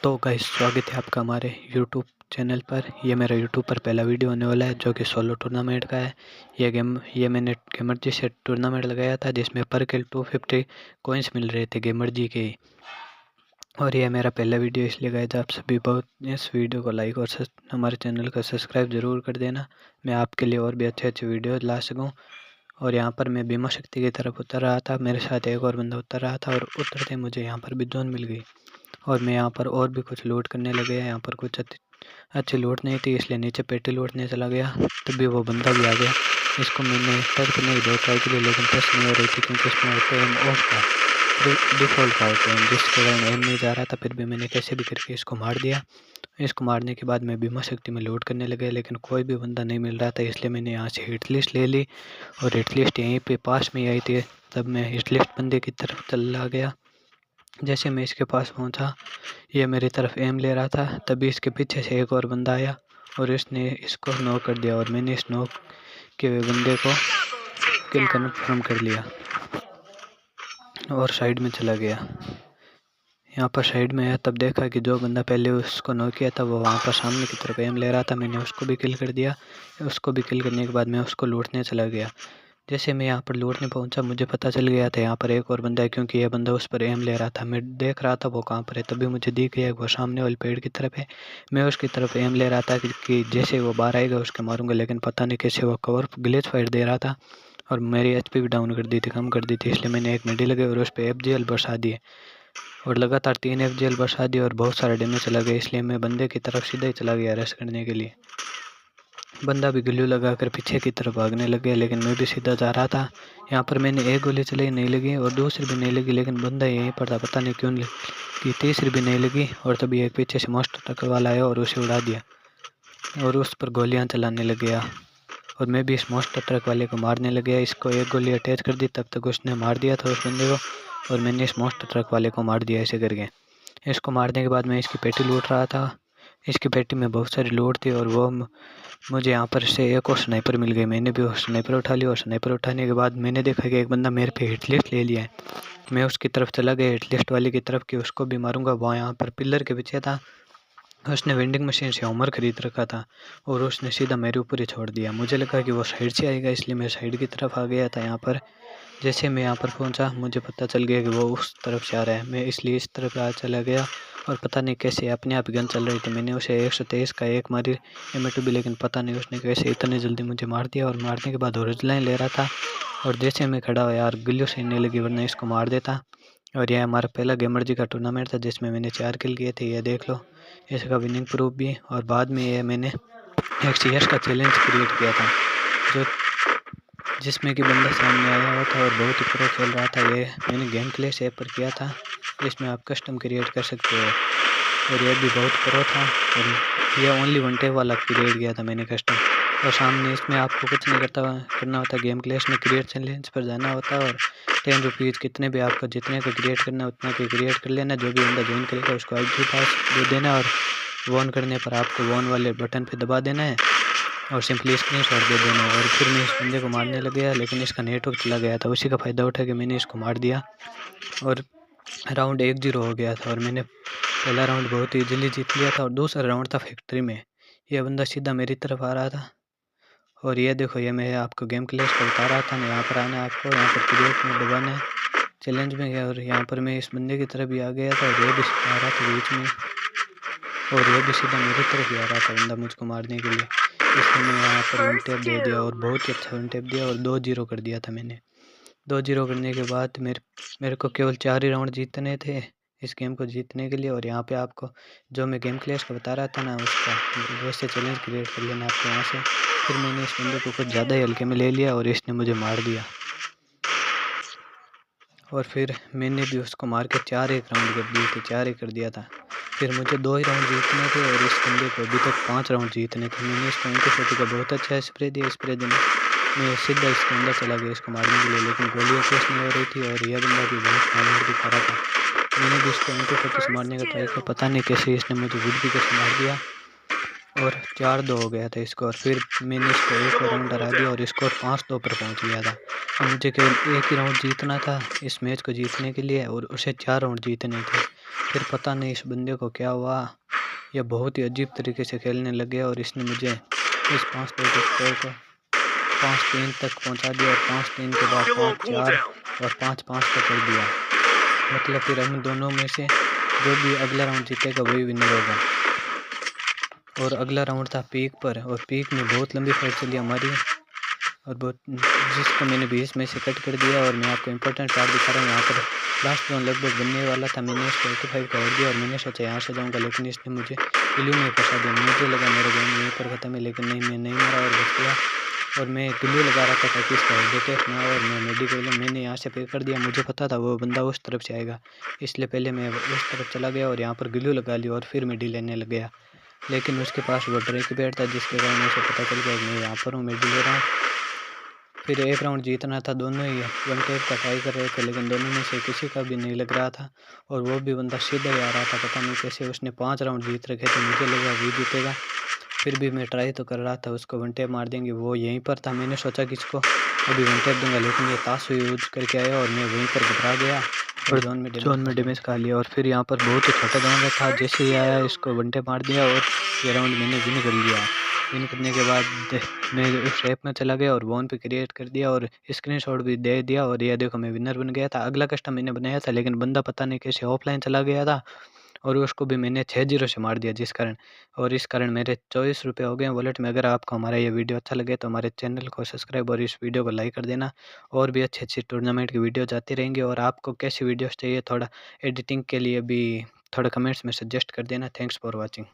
तो गाइस स्वागत है आपका हमारे यूट्यूब चैनल पर। ये मेरा यूट्यूब पर पहला वीडियो होने वाला है जो कि सोलो टूर्नामेंट का है। ये मैंने गेमर जी से टूर्नामेंट लगाया था जिसमें पर किल 250 कॉइन्स मिल रहे थे गेमर जी के। और यह मेरा पहला वीडियो इसलिए गाइस आप सभी बहुत इस वीडियो को लाइक और हमारे चैनल को सब्सक्राइब ज़रूर कर देना, मैं आपके लिए और भी अच्छे अच्छे वीडियो ला सकूँ। और यहाँ पर मैं बीमा शक्ति की तरफ उतर रहा था, मेरे साथ एक और बंदा उतर रहा था और उतरते मुझे यहाँ पर भी जोन मिल गई। और मैं यहाँ पर और भी कुछ लूट करने लगे। यहाँ पर कुछ अच्छी लूट नहीं थी इसलिए नीचे पेटी लूटने चला गया, तभी वो बंदा भी आ गया। इसको मैंने टच करने की 2 ट्राई की लेकिन टच नहीं हो रही थी क्योंकि इसमें ऑटो एम ऑफ था, डिफ़ॉल्ट था ऑटो एम, जिसके कारण एम नहीं जा रहा था। फिर भी मैंने कैसे भी करके इसको मार दिया। इसको मारने के बाद मैं बीमा शक्ति में लूट करने लगे लेकिन कोई भी बंदा नहीं मिल रहा था, इसलिए मैंने यहाँ से हिट लिस्ट ले ली। और हिट लिस्ट यहीं पे पास में आई थी, तब मैं हिट लिस्ट बंदे की तरफ चला गया। जैसे मैं इसके पास पहुंचा, ये मेरी तरफ एम ले रहा था, तभी इसके पीछे से एक और बंदा आया और इसने इसको नॉक कर दिया और मैंने इस नॉक के हुए बंदे को किल कन्फर्म कर लिया और साइड में चला गया। यहाँ पर साइड में है, तब देखा कि जो बंदा पहले उसको नॉक किया था वो वहाँ पर सामने की तरफ एम ले रहा था। मैंने उसको भी किल कर दिया। उसको भी किल करने के बाद मैं उसको लूटने चला गया। जैसे मैं यहाँ पर लूटने पहुँचा, मुझे पता चल गया था यहाँ पर एक और बंदा है, क्योंकि यह बंदा उस पर एम ले रहा था। मैं देख रहा था वो कहाँ पर है, तभी मुझे दिख गया वो सामने वाले पेड़ की तरफ है। मैं उसकी तरफ एम ले रहा था कि जैसे वो बाहर आएगा उसके मारूंगा, लेकिन पता नहीं कैसे वो कवर ग्लिच फाइट दे रहा था और मेरी एचपी भी डाउन कर दी थी, कम कर दी थी। इसलिए मैंने एक मेडी लगे और उस पर FGL बरसा दिए और लगातार 3 FGL बरसा दिए और बहुत सारा डैमेज चला गया। इसलिए मैं बंदे की तरफ सीधा ही चला गया रश करने के लिए। बंदा भी ग्लू लगाकर पीछे की तरफ भागने लग गया, लेकिन मैं भी सीधा जा रहा था। यहाँ पर मैंने एक गोली चलाई, नहीं लगी, और दूसरी भी नहीं लगी, लेकिन बंदा यहीं पर था, पता नहीं क्यों कि तीसरी भी नहीं लगी। और तभी एक पीछे से मॉन्स्टर ट्रक वाला आया और उसे उड़ा दिया और उस पर गोलियां चलाने लग गया। और मैं भी इस मॉन्स्टर ट्रक वाले को मारने लग गया। इसको एक गोली अटैच कर दी, तब तक उसने मार दिया था उस बंदे को और मैंने इस मॉन्स्टर ट्रक वाले को मार दिया ऐसे करके। इसको मारने के बाद मैं इसकी पेटी लूट रहा था। इसकी पेटी में बहुत सारी लूट थी और वो मुझे यहाँ पर से एक और स्नाइपर मिल गई। मैंने भी स्नाइपर उठा लिया और स्नाइपर उठाने के बाद मैंने देखा कि एक बंदा मेरे पे हिट लिस्ट ले लिया है। मैं उसकी तरफ चला गया, हिट लिस्ट वाले की तरफ, कि उसको भी मारूंगा। वहाँ यहाँ पर पिलर के पीछे था, उसने वेंडिंग मशीन से होमर खरीद रखा था और उसने सीधा मेरे ऊपर ही छोड़ दिया। मुझे लगा कि वो साइड से आएगा, इसलिए मैं साइड की तरफ आ गया था। यहाँ पर जैसे मैं यहाँ पर पहुँचा, मुझे पता चल गया कि वो उस तरफ से आ रहा है। मैं इसलिए इस तरफ आ चला गया और पता नहीं कैसे अपने आप गन चल रही थी। मैंने उसे 123 का एक मारी M2 भी, लेकिन पता नहीं उसने कैसे इतनी जल्दी मुझे मार दिया। और मारने के बाद ओरिजिनल ले रहा था और जैसे मैं खड़ा हुआ, यार गिल्लियों से नहीं लगी वरना इसको मार देता। और यह हमारा पहला गेमर जी का टूर्नामेंट था जिसमें मैंने 4 किल किए थे, ये देख लो, इसका विनिंग प्रूफ भी। और बाद में ये मैंने एक CS का चैलेंज क्रिएट किया था जो जिसमें कि बंदा सामने आया हुआ था और बहुत ही प्रो खेल रहा था। ये मैंने गेम क्लेश ऐप पर किया था, इसमें आप कस्टम क्रिएट कर सकते हो और ये भी बहुत प्रो था। और ये ओनली 1 टैप वाला क्रिएट किया था मैंने कस्टम। और सामने इसमें आपको कुछ नहीं करना होता, गेम क्लेश में क्रिएट चैलेंज पर जाना होता है और 10 रुपीज़ कितने भी आपको जितने को क्रिएट करना है उतना को क्रिएट कर लेना। जो भी बंदा ज्वाइन करेगा उसको ID पास दे देना और वॉन करने पर आपको वॉन वाले बटन पे दबा देना है और सिंपली स्क्रीनशॉट दे देना है। और फिर मैं इस बंदे को मारने लग गया, लेकिन इसका नेटवर्क चला गया था। उसी का फ़ायदा उठा के मैंने इसको मार दिया और राउंड 1-0 हो गया था। और मैंने पहला राउंड बहुत ईजिली जीत लिया था और दूसरा राउंड था फैक्ट्री में। यह बंदा सीधा मेरी तरफ आ रहा था और ये देखो, ये मैं आपको गेम क्लेश का बता रहा था ना, यहाँ पर आना है आपको, यहाँ पर क्रिएट में दबाना है चैलेंज में गया। और यहाँ पर मैं इस बंदे की तरफ भी आ गया था और ये भी आ रहा था बीच में और ये भी सीधा मेरी तरफ ही आ रहा था बंदा मुझको मारने के लिए। इसलिए मैं यहाँ पर 1 टैप दे दिया और बहुत ही अच्छा 1 टैप दिया और 2-0 कर दिया था मैंने। 2-0 करने के बाद मेरे को केवल 4 ही राउंड जीतने थे इस गेम को जीतने के लिए। और यहाँ पे आपको जो मैं गेम क्लेश का बता रहा था ना, उसका वैसे चैलेंज क्रिएट कर लेना आपको यहाँ से। फिर मैंने इस बंदे को कुछ ज़्यादा ही हल्के में ले लिया और इसने मुझे मार दिया और फिर मैंने भी उसको मार के 4-1 राउंड कर दिए थे, 4 ही कर दिया था। फिर मुझे 2 ही राउंड जीतने थे और इस बंदे को अभी तक 5 राउंड जीतने थे। मैंने इसको M240 का बहुत अच्छा स्प्रे दिया, स्प्रे देने मैं सीधा इसके अंदर चला गया इसको मारने के लिए, लेकिन गोलियाँ कुछ नहीं हो रही थी और यह बंदा भी बहुत मार दिखा रहा था। मैंने भी इसको M240 से मारने का ट्राई किया, पता नहीं कैसे इसने मुझे वुड पिकर से मार दिया और 4-2 हो गया था स्कोर। फिर मैंने इसको एक और राउंड हरा दिया और स्कोर 5-2 पर पहुंच गया था। अब मुझे केवल एक ही राउंड जीतना था इस मैच को जीतने के लिए और उसे 4 राउंड जीतने थे। फिर पता नहीं इस बंदे को क्या हुआ, यह बहुत ही अजीब तरीके से खेलने लग गया और इसने मुझे इस 5-2 के स्कोर को 5-3 तक पहुंचा दिया और 5-3 के बाद 5-4 और 5-5 तक कर दिया। मतलब फिर हम दोनों में से जो भी अगला राउंड जीतेगा वही विनर होगा। और अगला राउंड था पीक पर, और पीक में बहुत लंबी फाइट चली हमारी, और बहुत जिसको मैंने 20 में से कट कर दिया। और मैं आपको इंपॉर्टेंट पार्ट दिखा रहा हूँ। यहाँ पर लास्ट राउंड लगभग बनने वाला था, मैंने इसको 85 कर दिया और मैंने सोचा यहाँ से जाऊँगा, लेकिन इसने मुझे गिल्लू में फंसा दिया। मुझे लगा मेरा गेम यहीं पर ख़त्म है, लेकिन नहीं, मैं नहीं मरा और बच गया। और मैं गिल्लू लगा रहा था ताकि इसका हेडेक ना हो, और मैं मेडिकल मैंने यहाँ से पे कर दिया। मुझे पता था वो बंदा उस तरफ से आएगा, इसलिए पहले मैं उस तरफ चला गया और यहाँ पर गिल्लू लगा लिया और फिर मेडी लेने लग गया। लेकिन उसके पास वो ड्रिंक बैट था, जिसके कारण उसे पता चल गया मैं यहाँ पर हूँ, मेडी ले रहा हूँ। फिर एक राउंड जीतना था, दोनों ही वन टेप का ट्राई कर रहे थे, लेकिन दोनों में से किसी का भी नहीं लग रहा था। और वो भी बंदा सीधा ही आ रहा था, पता नहीं कैसे। उसने 5 राउंड जीत रखे थे, मुझे लगा वो जीतेगा। फिर भी मैं ट्राई तो कर रहा था, उसको वन टेप मार देंगे, वो यहीं पर था। मैंने सोचा कि इसको अभी वन टेप दूंगा, लेकिन ये ताशु यूज करके आया और मैं वहीं पर घबरा गया और जोन में डैमेज खा लिया। और फिर यहाँ पर बहुत ही छोटा जोन था, जैसे ही आया इसको वन टेप मार दिया और ये राउंड मैंने विन कर लिया। विन करने के बाद मैं उस ऐप में चला गया और वॉन पे क्रिएट कर दिया और स्क्रीनशॉट भी दे दिया। और ये देखो मैं विनर बन गया था। अगला कस्टम मैंने बनाया था, लेकिन बंदा पता नहीं कैसे ऑफलाइन चला गया था और उसको भी मैंने 6-0 से मार दिया, जिस कारण और इस कारण मेरे 24 रुपये हो गए वॉलेट में। अगर आपको हमारा ये वीडियो अच्छा लगे तो हमारे चैनल को सब्सक्राइब और इस वीडियो को लाइक कर देना। और भी अच्छी अच्छी टूर्नामेंट की वीडियो आती रहेंगी। और आपको कैसी वीडियोस चाहिए, थोड़ा एडिटिंग के लिए भी थोड़ा कमेंट्स में सजेस्ट कर देना। Thanks for watching.